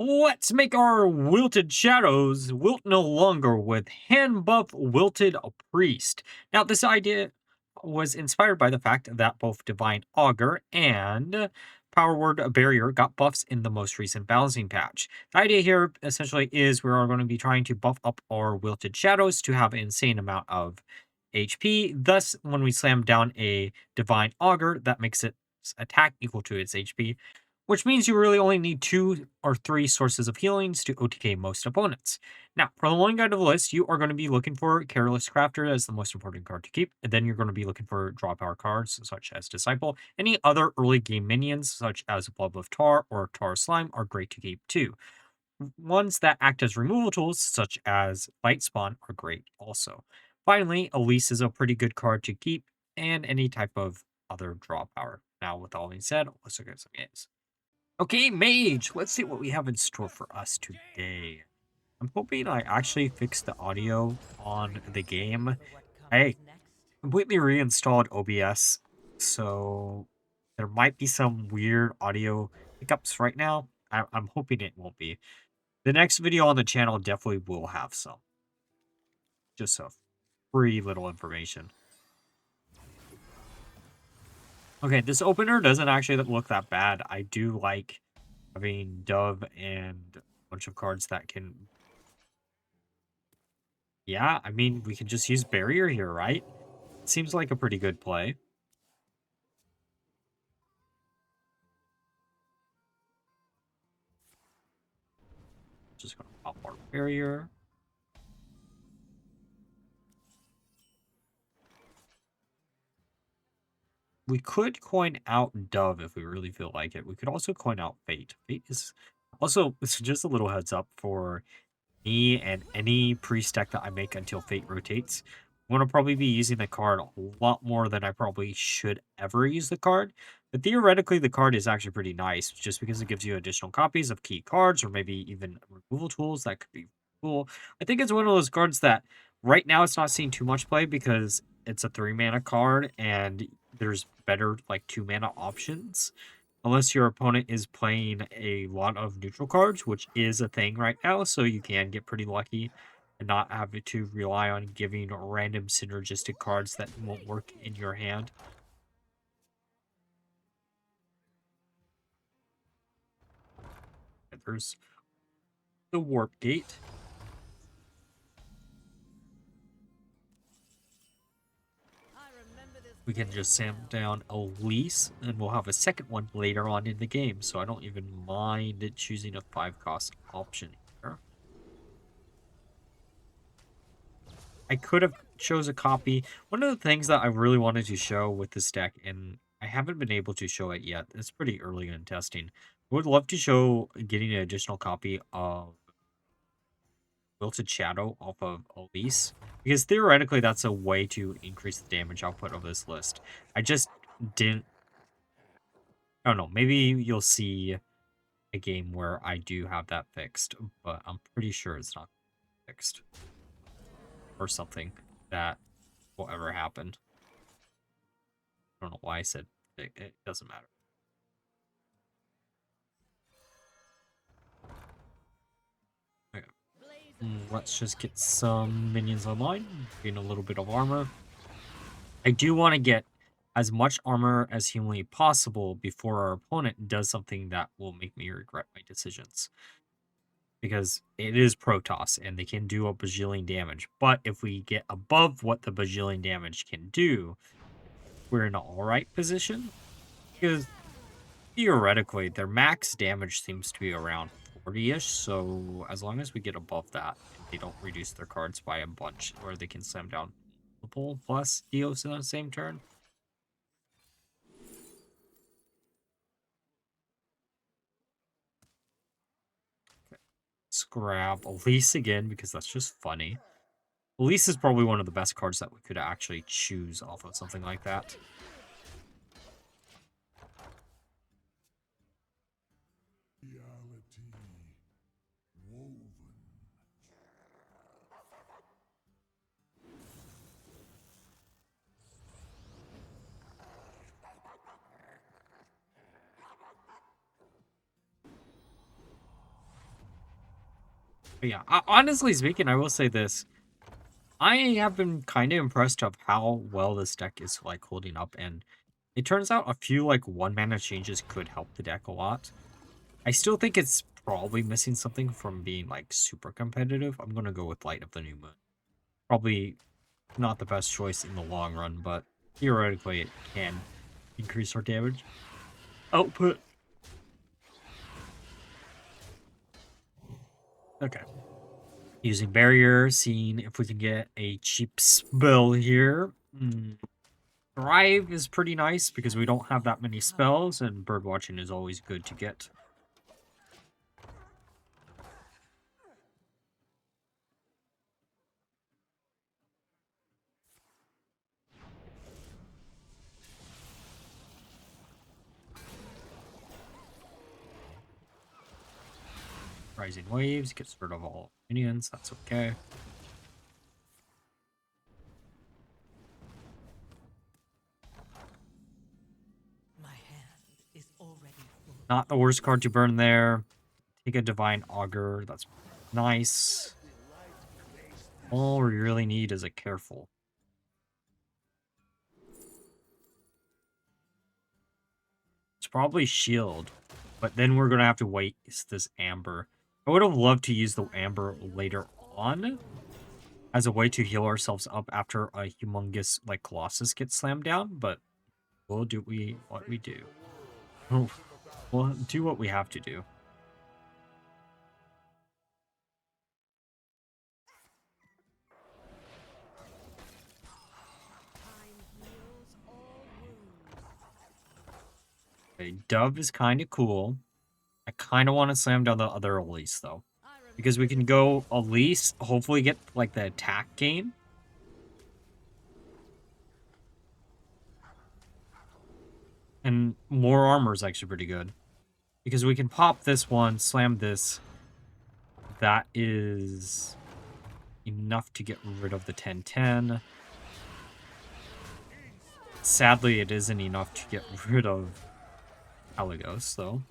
Let's make our wilted shadows wilt no longer with Handbuff Wilted Priest. Now, this idea was inspired by the fact that both Divine Augur and Power Word Barrier got buffs in the most recent balancing patch. The idea here essentially is we are going to be trying to buff up our wilted shadows to have an insane amount of HP. Thus, when we slam down a Divine Augur, that makes its attack equal to its HP, which means you really only need 2 or 3 sources of healings to OTK most opponents. Now, for the one guide of the list, you are going to be looking for Careless Crafter as the most important card to keep, and then you're going to be looking for draw power cards such as Disciple. Any other early game minions such as Blood of Tar or Tar Slime are great to keep too. Ones that act as removal tools such as Light Spawn are great also. Finally, Elise is a pretty good card to keep, and any type of other draw power. Now, with all being said, let's look at some games. Okay, Mage, let's see what we have in store for us today. I'm hoping I actually fixed the audio on the game. I completely reinstalled OBS, so there might be some weird audio hiccups right now. I'm hoping it won't be. The next video on the channel definitely will have some. Just a free little information. Okay, this opener doesn't actually look that bad. I do like having Dove and a bunch of cards that can... Yeah, I mean, we can just use Barrier here, right? Seems like a pretty good play. Just gonna pop our Barrier. We could coin out Dove if we really feel like it. We could also coin out Fate. Fate is also, it's just a little heads up for me and any priest deck that I make until Fate rotates. I'm going to probably be using the card a lot more than I probably should ever use the card. But theoretically, the card is actually pretty nice just because it gives you additional copies of key cards or maybe even removal tools. That could be cool. I think it's one of those cards that right now it's not seeing too much play because it's a 3-mana card and there's better like 2-mana options. Unless your opponent is playing a lot of neutral cards, which is a thing right now, so you can get pretty lucky and not have to rely on giving random synergistic cards that won't work in your hand. There's the Warp Gate. We can just slam down Elise, and we'll have a second one later on in the game, so I don't even mind choosing a 5-cost option here. I could have chose a copy. One of the things that I really wanted to show with this deck, and I haven't been able to show it yet, it's pretty early in testing. I would love to show getting an additional copy of Wilted Shadow off of Elise, because theoretically that's a way to increase the damage output of this list. I just didn't... I don't know, maybe you'll see a game where I do have that fixed, but I'm pretty sure it's not fixed. Or something that will ever happen. I don't know why I said it doesn't matter. Okay. Let's just get some minions online, gain a little bit of armor. I do want to get as much armor as humanly possible before our opponent does something that will make me regret my decisions. Because it is Protoss, and they can do a bajillion damage. But if we get above what the bajillion damage can do, we're in an alright position. Because theoretically, their max damage seems to be around 40-ish, so as long as we get above that, they don't reduce their cards by a bunch, or they can slam down multiple plus deals in the same turn. Okay. Let's grab Elise again, because that's just funny. Elise is probably one of the best cards that we could actually choose off of something like that. But yeah, honestly speaking, I will say this. I have been kind of impressed of how well this deck is like holding up, and it turns out a few like 1-mana changes could help the deck a lot. I still think it's probably missing something from being like super competitive. I'm gonna go with Light of the New Moon. Probably not the best choice in the long run, but theoretically it can increase our damage output. Okay. Using barrier, seeing if we can get a cheap spell here. Thrive is pretty nice because we don't have that many spells, and birdwatching is always good to get. Rising Waves gets rid of all minions, that's okay. Not the worst card to burn there. Take a Divine Augur, that's nice. All we really need is a Careful. It's probably Shield, but then we're going to have to waste this Amber. I would have loved to use the Amber later on as a way to heal ourselves up after a humongous, like, Colossus gets slammed down, but we'll do what we do. We'll do what we have to do. Okay, Dove is kind of cool. I kind of want to slam down the other Elise, though. Because we can go Elise, hopefully get, like, the attack game. And more armor is actually pretty good. Because we can pop this one, slam this. That is enough to get rid of the 10-10. Sadly, it isn't enough to get rid of Alagos, though.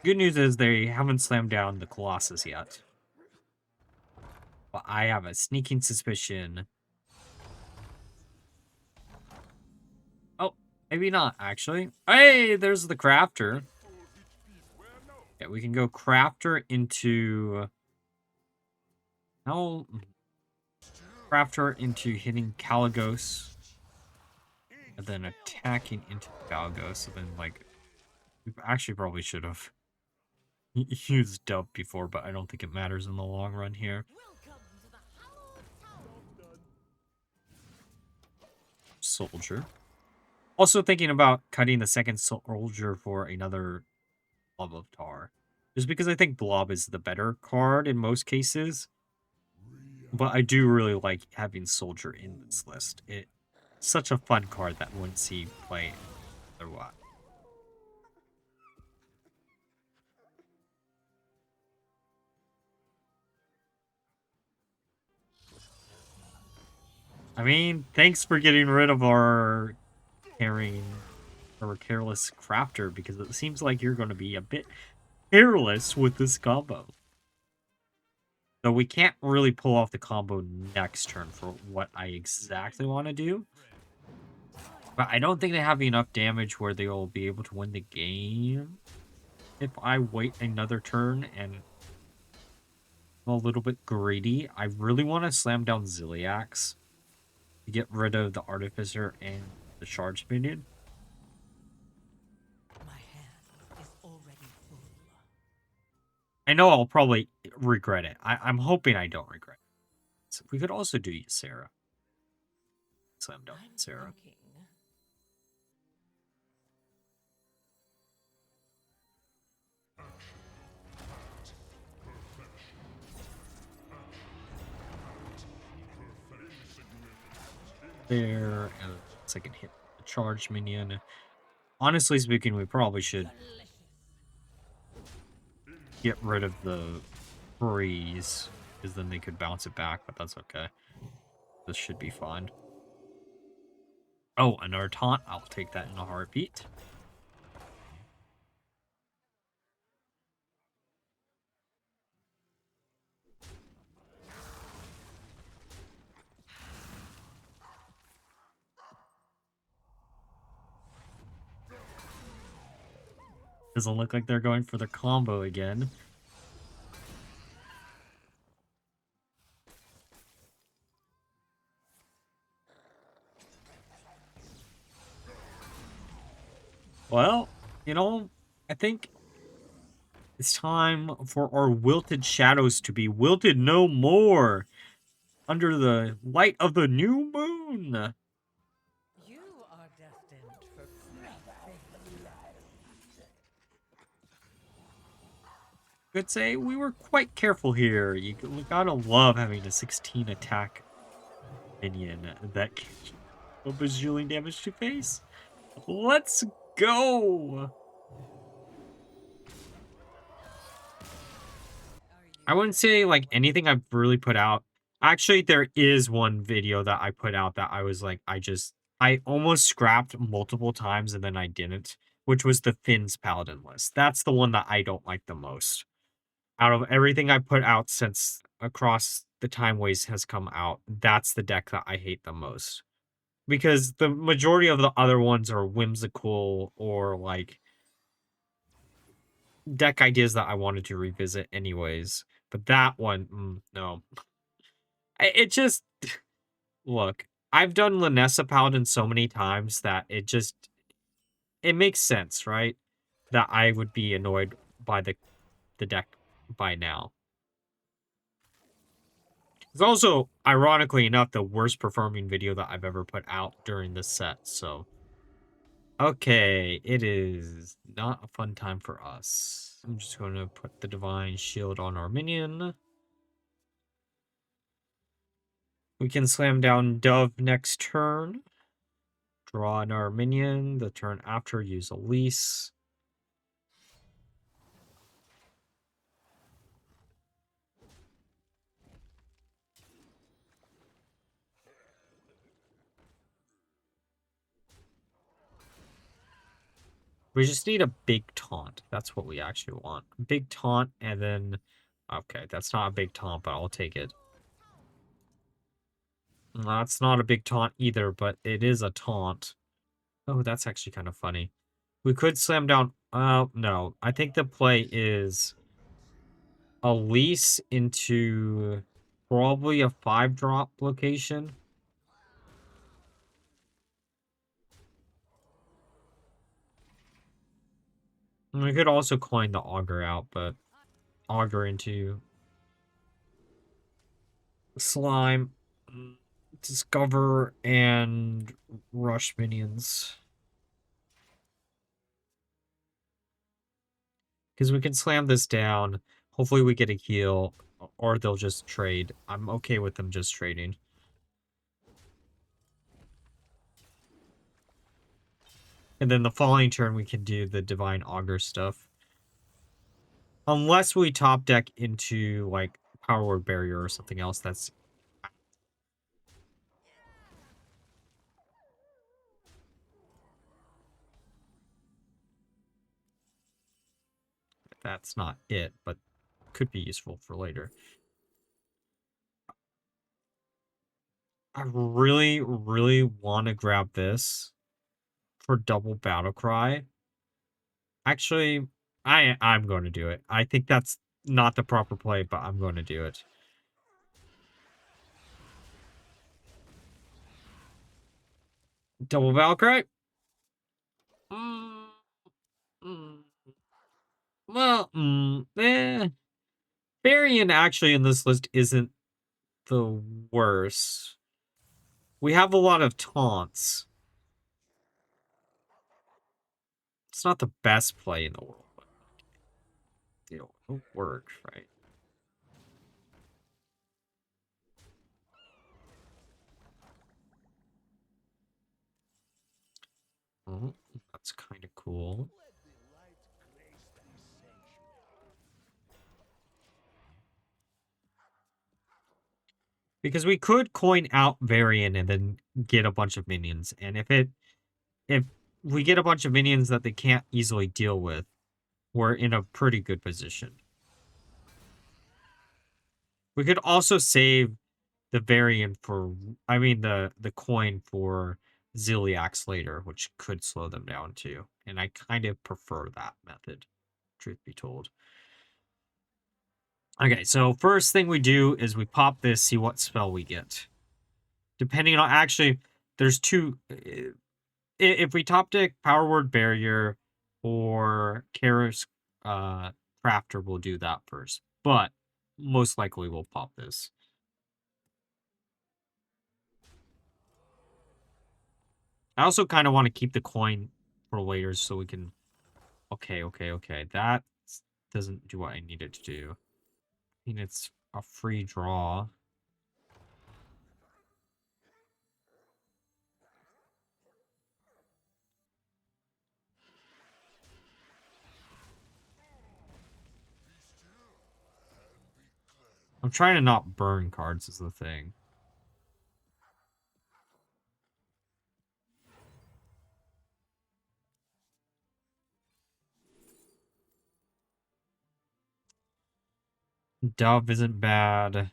Good news is they haven't slammed down the Colossus yet. But I have a sneaking suspicion. Oh, maybe not, actually. Hey, there's the Crafter. Yeah, we can go Crafter into... No. Raptor into hitting Kalagos. And then attacking into Kalagos. So then, like, we actually probably should have used Dub before, but I don't think it matters in the long run here. Soldier. Also thinking about cutting the second soldier for another Blob of Tar. Just because I think Blob is the better card in most cases. But I do really like having Soldier in this list. It's such a fun card that wouldn't see play otherwise. I mean, thanks for getting rid of our careless crafter, because it seems like you're going to be a bit careless with this combo. So we can't really pull off the combo next turn for what I exactly want to do. But I don't think they have enough damage where they'll be able to win the game if I wait another turn, and I'm a little bit greedy. I really want to slam down Ziliax to get rid of the Artificer and the Charge Minion. I know I'll probably regret it. I'm hoping I don't regret it. So we could also do Sarah. Slam down Sarah. There, and second hit the charged minion. Honestly speaking, we probably should get rid of the freeze, because then they could bounce it back, but that's okay. This should be fine. Oh, another taunt. I'll take that in a heartbeat. Doesn't look like they're going for the combo again. Well, you know, I think it's time for our wilted shadows to be wilted no more under the light of the new moon. You are destined for great things. Could say we were quite careful here. You gotta love having a 16 attack minion that can deal bajillion damage to face. Let's go! I wouldn't say like anything I've really put out. Actually, there is one video that I put out that I was like, I almost scrapped multiple times and then I didn't, which was the Finn's Paladin list. That's the one that I don't like the most. Out of everything I put out since across the Timeways has come out, that's the deck that I hate the most. Because the majority of the other ones are whimsical or like deck ideas that I wanted to revisit anyways. But that one, no. It just look. I've done Lanessa Paladin so many times that it makes sense, right? That I would be annoyed by the deck by now. It's also, ironically enough, the worst performing video that I've ever put out during this set, so. Okay, it is not a fun time for us. I'm just going to put the Divine Shield on our minion. We can slam down Dove next turn. Draw in our minion. The turn after, use Elise. We just need a big taunt. That's what we actually want. Big taunt, and then... Okay, that's not a big taunt, but I'll take it. That's not a big taunt either, but it is a taunt. Oh, that's actually kind of funny. We could slam down... no. I think the play is... Elise into probably a 5-drop location. And we could also coin the Augur out, but Augur into Slime, Discover, and Rush minions. Because we can slam this down. Hopefully we get a heal, or they'll just trade. I'm okay with them just trading. And then the following turn, we can do the Divine Augur stuff. Unless we top deck into, like, Power Word Barrier or something else that's... That's not it, but could be useful for later. I really, really want to grab this for double Battle Cry. Actually, I'm going to do it. I think that's not the proper play, but I'm going to do it. Double Battle Cry? Well, Varian actually in this list isn't the worst. We have a lot of taunts. It's not the best play in the world, but it'll work, right? That's kind of cool. Because we could coin out Varian and then get a bunch of minions. And if we get a bunch of minions that they can't easily deal with, we're in a pretty good position. We could also save the Varian for, I mean, the coin for Ziliax later, which could slow them down too. And I kind of prefer that method, truth be told. Okay, so first thing we do is we pop this, see what spell we get. Depending on, actually, there's two. If we top deck Power Word Barrier or Karis Raptor, we'll do that first. But most likely we'll pop this. I also kind of want to keep the coin for later so we can... Okay. That doesn't do what I need it to do. I mean, it's a free draw. I'm trying to not burn cards is the thing. Dove isn't bad.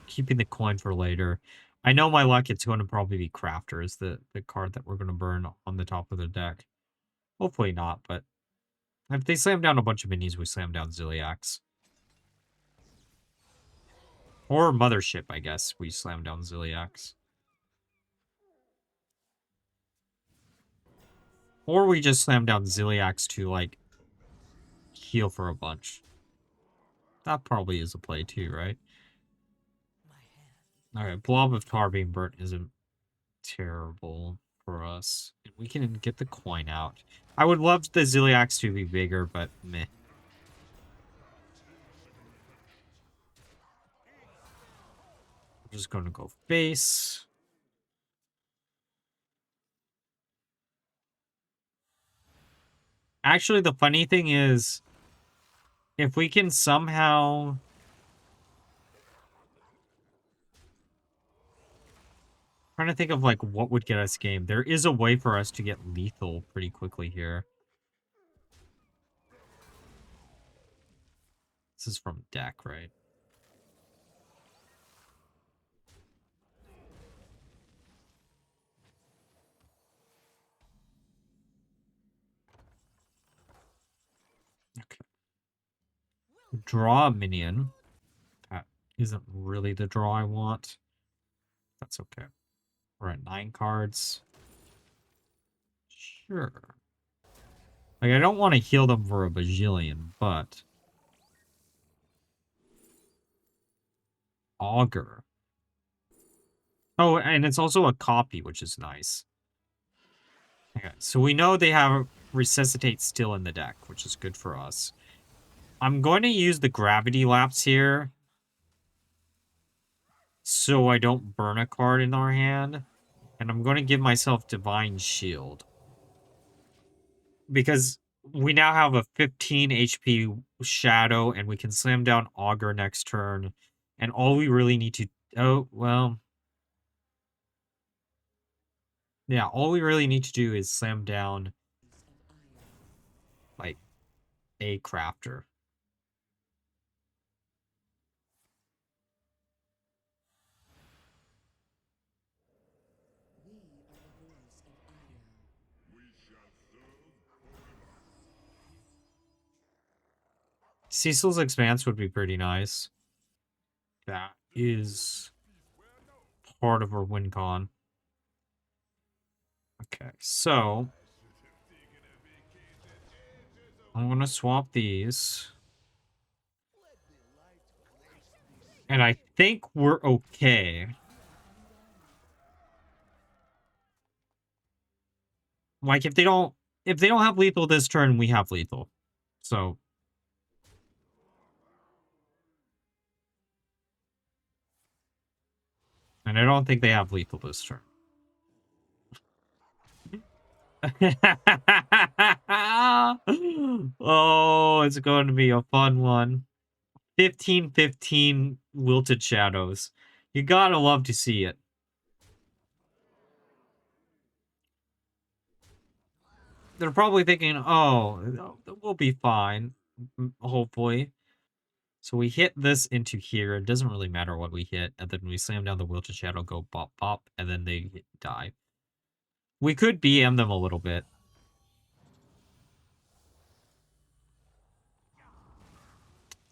Keeping the coin for later. I know my luck, it's going to probably be Crafter is the card that we're going to burn on the top of the deck. Hopefully not, but if they slam down a bunch of minis, we slam down Ziliax. Or Mothership, I guess, we slam down Ziliax. Or we just slam down Ziliax to, like, heal for a bunch. That probably is a play too, right? Alright, Blob of Tar being burnt isn't terrible for us. We can get the coin out. I would love the Ziliax to be bigger, but meh. I'm just going to go face. Actually, the funny thing is, if we can somehow... I'm trying to think of, like, what would get us game. There is a way for us to get lethal pretty quickly here. This is from deck, right? Okay. Draw a minion. That isn't really the draw I want. That's okay. We're at 9 cards. Sure. Like, I don't want to heal them for a bajillion, but... Augur. Oh, and it's also a copy, which is nice. Okay, so we know they have Resuscitate still in the deck, which is good for us. I'm going to use the Gravity Lapse here so I don't burn a card in our hand. And I'm going to give myself Divine Shield. Because we now have a 15 HP Shadow, and we can slam down Augur next turn. And all we really need to... Oh, well... Yeah, all we really need to do is slam down, like, a Crafter. Cecil's Expanse would be pretty nice. That is part of our win con. Okay, so I'm going to swap these. And I think we're okay. Like, if they don't have lethal this turn, we have lethal. So And I don't think they have lethal this turn. Oh, it's going to be a fun one. 15-15 Wilted Shadows. You gotta love to see it. They're probably thinking, oh, we'll be fine, hopefully. So we hit this into here. It doesn't really matter what we hit. And then we slam down the Wilted Shadow, go bop, bop, and then they die. We could BM them a little bit.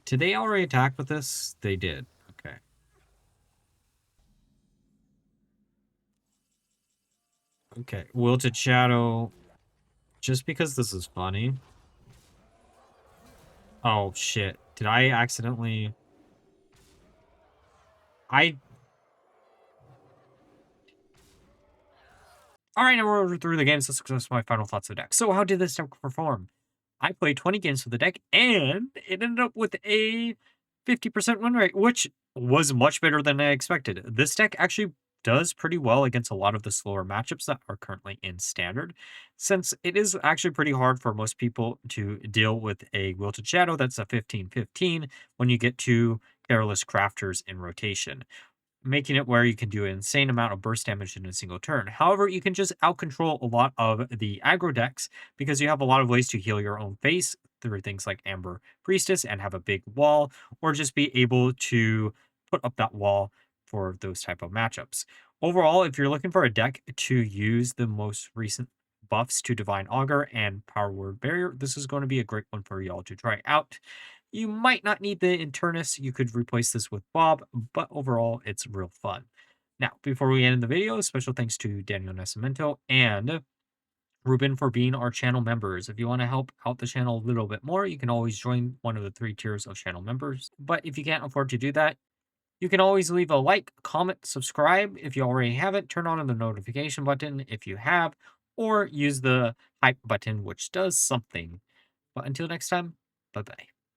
Did they already attack with this? They did. Okay. Okay. Wilted Shadow. Just because this is funny. Oh, shit. Did I accidentally... Alright, now we're through the games. Let's discuss my final thoughts of the deck. So how did this deck perform? I played 20 games with the deck, and it ended up with a 50% win rate, which was much better than I expected. This deck actually does pretty well against a lot of the slower matchups that are currently in Standard, since it is actually pretty hard for most people to deal with a Wilted Shadow that's a 15-15 when you get two Careless Crafters in rotation, making it where you can do an insane amount of burst damage in a single turn. However, you can just out-control a lot of the aggro decks because you have a lot of ways to heal your own face through things like Amber Priestess and have a big wall, or just be able to put up that wall for those type of matchups. Overall, if you're looking for a deck to use the most recent buffs to Divine Augur and Power Word Barrier, this is going to be a great one for y'all to try out. You might not need the Internus. You could replace this with Bob, but overall, it's real fun. Now, before we end the video, special thanks to Daniel Nascimento and Ruben for being our channel members. If you want to help out the channel a little bit more, you can always join one of the 3 tiers of channel members. But if you can't afford to do that, you can always leave a like, comment, subscribe if you already haven't, turn on the notification button if you have, or use the hype button, which does something. But until next time, bye-bye.